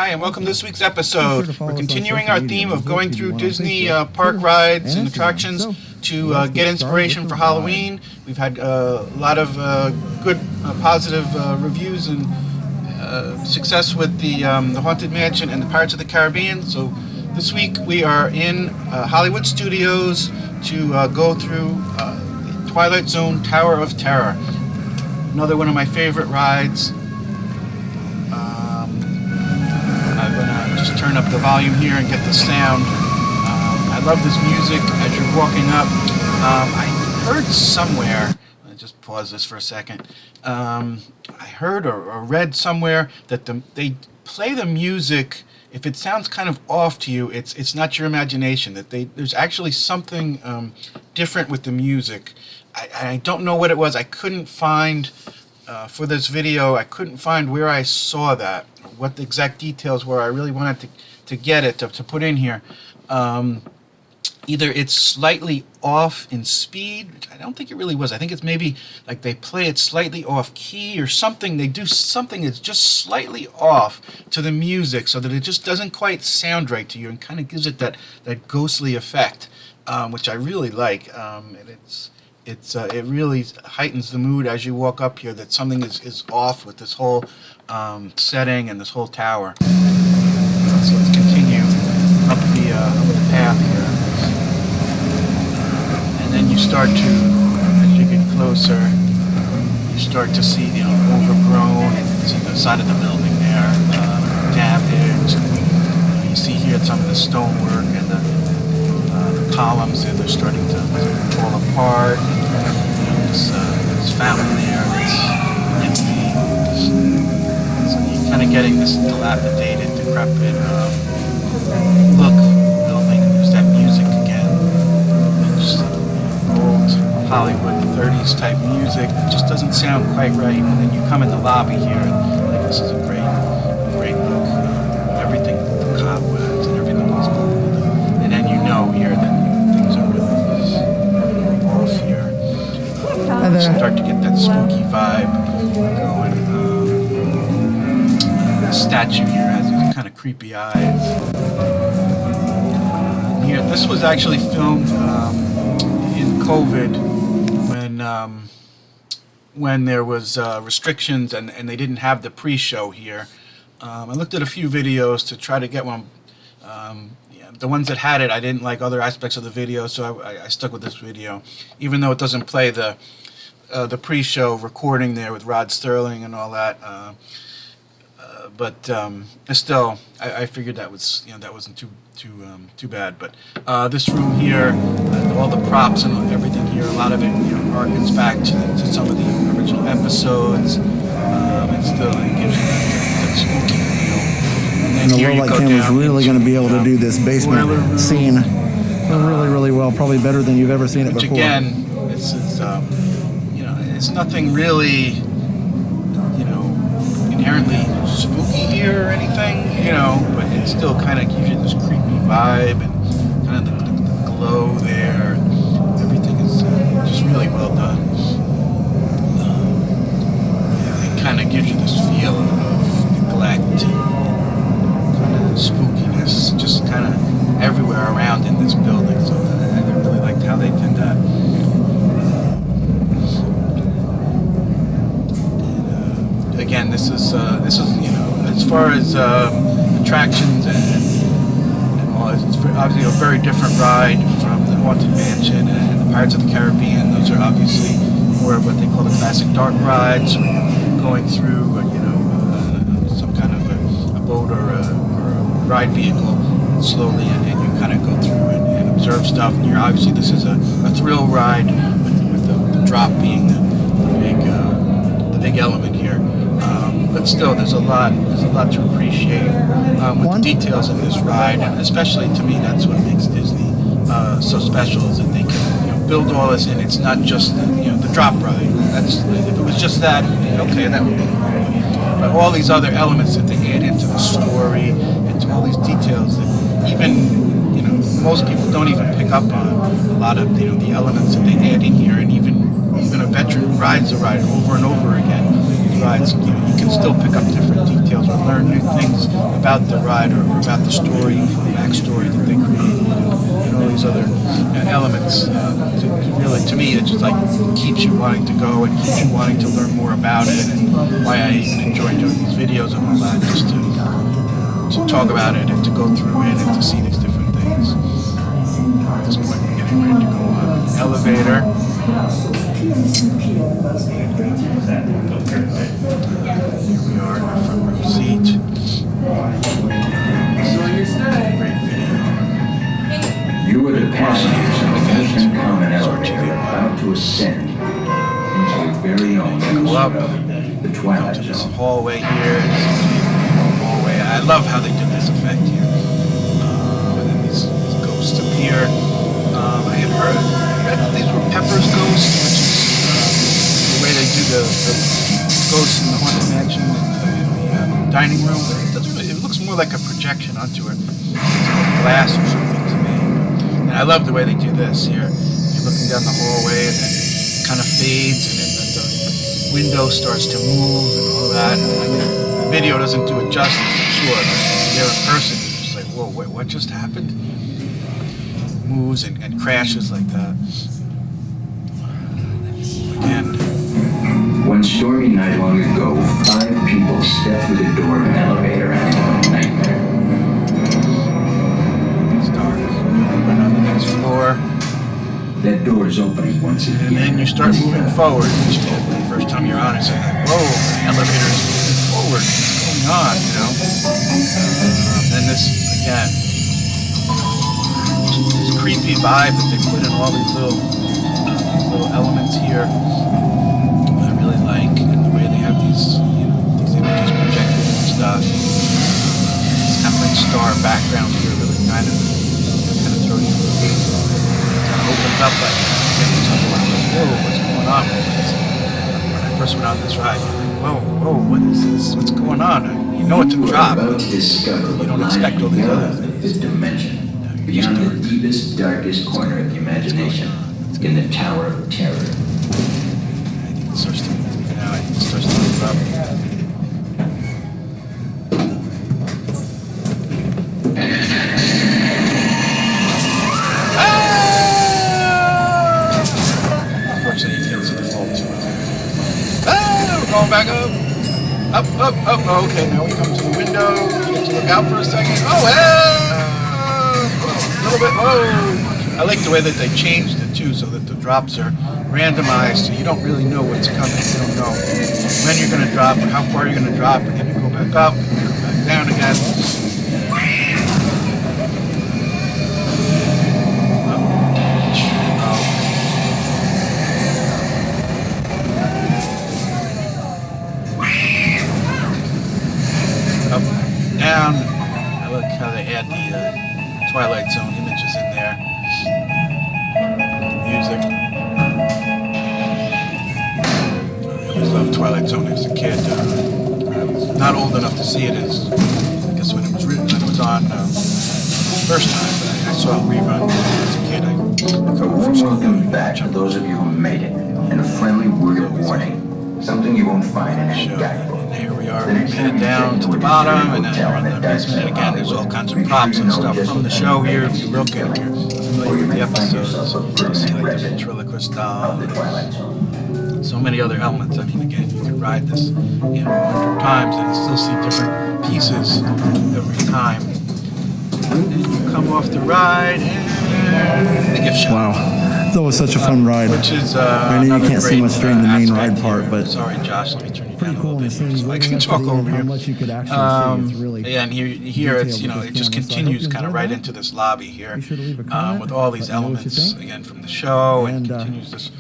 Hi, and welcome to this week's episode. We're continuing our theme of going through Disney park rides and attractions to get inspiration for Halloween. We've had a lot of good, positive reviews and success with the Haunted Mansion and the Pirates of the Caribbean. So this week we are in Hollywood Studios to go through Twilight Zone Tower of Terror. Another one of my favorite rides. I'm going to just turn up the volume here and get the sound. I love this music as you're walking up. I heard somewhere, I'll just pause this for a second. I heard or read somewhere that they play the music. If it sounds kind of off to you, it's not your imagination. That there's actually something different with the music. I don't know what it was. I couldn't find for this video. I couldn't find where I saw that, what the exact details were. I really wanted to get it to put in here. Either it's slightly off in speed, which I don't think it really was. I think it's maybe like they play it slightly off key or something. They do something that's just slightly off to the music so that it just doesn't quite sound right to you and kind of gives it that ghostly effect, which I really like. And it really heightens the mood as you walk up here that something is off with this whole setting and this whole tower. So let's continue up the path here. And then you start to, as you get closer, you start to see the overgrown, and you see the side of the building there, damaged. You see here some of the stonework and the columns, and they're starting to fall apart. This fountain there that's empty. So you're kind of getting this dilapidated, decrepit look building. There's that music again. Just old Hollywood 30s type music. It just doesn't sound quite right. And then you come in the lobby here, and like, this is a great look. Everything, the cobwebs and everything is gold. And then you know here that things are really off here. You start to get that spooky vibe going. The statue here has these kind of creepy eyes. Here, this was actually filmed in COVID when there was restrictions and they didn't have the pre-show here. I looked at a few videos to try to get one. The ones that had it, I didn't like other aspects of the video, so I stuck with this video, even though it doesn't play the pre-show recording there with Rod Sterling and all that. But still, I figured that was that wasn't too bad. But this room here, all the props and everything here, a lot of it harkens back to some of the original episodes. And still, it gives you that spooky feel. And the low-light camera's really going to be able to do this basement scene really well, probably better than you've ever seen it before. Which again, this is it's nothing really inherently spooky here or anything, but it still kind of gives you this creepy vibe and kind of the glow there. Everything is just really well done. It kind of gives you this feel of neglect and kind of spookiness just kind of everywhere around in this building. So I really liked how they did that. Again, this is as far as attractions and all, it's obviously a very different ride from the Haunted Mansion and the Pirates of the Caribbean. Those are obviously more of what they call the classic dark rides, where you're going through some kind of a boat or a ride vehicle slowly, and you kind of go through and observe stuff. And obviously this is a thrill ride with the drop being the big element here. But still, there's a lot to appreciate with the details of this ride, and especially to me, that's what makes Disney so special, is that they can build all this, and it's not just the drop ride. If it was just that, okay, that would be cool. But all these other elements that they add into the story, into all these details that even most people don't even pick up on. A lot of the elements that they add in here, and even a veteran rides the ride over and over again. rides, you know, you can still pick up different details or learn new things about the ride or about the story, the backstory that they created, and all these other elements. Really, to me, it just like keeps you wanting to go and keeps you wanting to learn more about it, and why I even enjoy doing these videos and all that, just to talk about it and to go through it and to see these different things. At this point, we're getting ready to go on an elevator. Here we are in our front row seat. Great video. You are the passengers of the Ocean Common Elevator about to ascend into your very own Go up, the come Twilight to this Zone. hallway here. This is the hallway. I love how they did this effect here. And then these ghosts appear. I had heard that these were Pepper's ghosts, which is the way they do the ghosts in the Haunted Mansion in the dining room. It looks more like a projection onto a glass or something to me. And I love the way they do this here. You're looking down the hallway and then it kind of fades and then the window starts to move and all that. I mean, the video doesn't do it justice, I'm sure. But there in person, it's just like, whoa, wait, what just happened? Moves and crashes like that. Again. One stormy night long ago, 5 people stepped through the door of an elevator and into a nightmare. It's dark. Right on the next floor. That door is opening once again. And then you start moving forward. Which the first time you're on, it's like, whoa, the elevator is moving forward. What's going on, you know? Then this, again, this creepy vibe that they put in all these little elements here. I really like, and the way they have these, you know, these images projected and stuff. It's kind of like star background here, really kind of throws you a loop. Kind of opens up like, whoa, what's going on with this? When I first went on this ride, whoa, what is this? What's going on? You know it's a drop, but you don't expect all these other things. Fifth dimension, beyond the deepest, darkest corner of the imagination, in the Tower of Terror. I think it starts to move now. I think it starts to move up. Unfortunately, you can't see the fall too much. We're going back up. Up. Oh, okay, now we come to the window. You get to look out for a second. Oh, a little bit. Whoa. I like the way that they changed it too, so that the drops are randomized, so you don't really know what's coming. You don't know when you're going to drop or how far you're going to drop, and then you go back up, and you go back down again. Up, down. I like how they add the Twilight Zone images in there. Music. I always loved Twilight Zone as a kid. I was not old enough to see it as, I guess when it was written, when it was on the first time, but I saw a rerun as a kid. I covered for school. Welcome back to those of you who made it. And a friendly word of warning. Something you won't find in any guidebook. And here we are, headed down to the bottom, and then we're in the basement. And again, there's all kinds of props and stuff from the show here. If you look and if you're familiar with the episodes, you see like the ventriloquist doll, and so many other elements. I mean, again, you could ride this, 100 times and still see different pieces every time. And then you come off the ride and the gift shop. Wow. That was such a fun ride. Which is I know you can't see much during the main ride part, here. but sorry, Josh, let me turn you pretty down a cool little in bit the here scenes. so I can talk over how here. much you could actually see. It's really Yeah, and here it's it just continues kind of right into this lobby here with all these elements again from the show, and continues this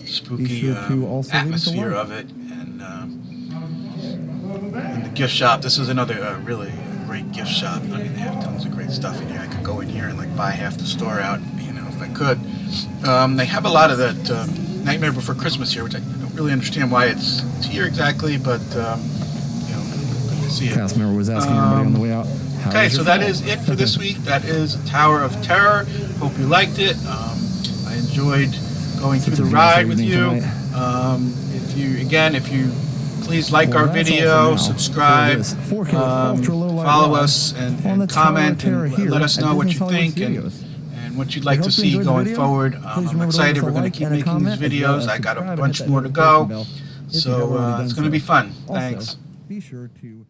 spooky atmosphere of it, and the gift shop. This is another really great gift shop. I mean, they have tons of great stuff in here. I could go in here and like buy half the store out, if I could. They have a lot of that Nightmare Before Christmas here, which I don't really understand why it's here exactly, but good to see it. Cast member was asking everybody on the way out. Okay, so that is it for this week. That is Tower of Terror. Hope you liked it. I enjoyed going through the ride with you. If you Please like our video, subscribe, follow us, and comment, and let us know what you think and what you'd like to see going forward. I'm excited. We're going to keep making these videos. I got a bunch more to go, so it's going to be fun. Thanks. Be sure to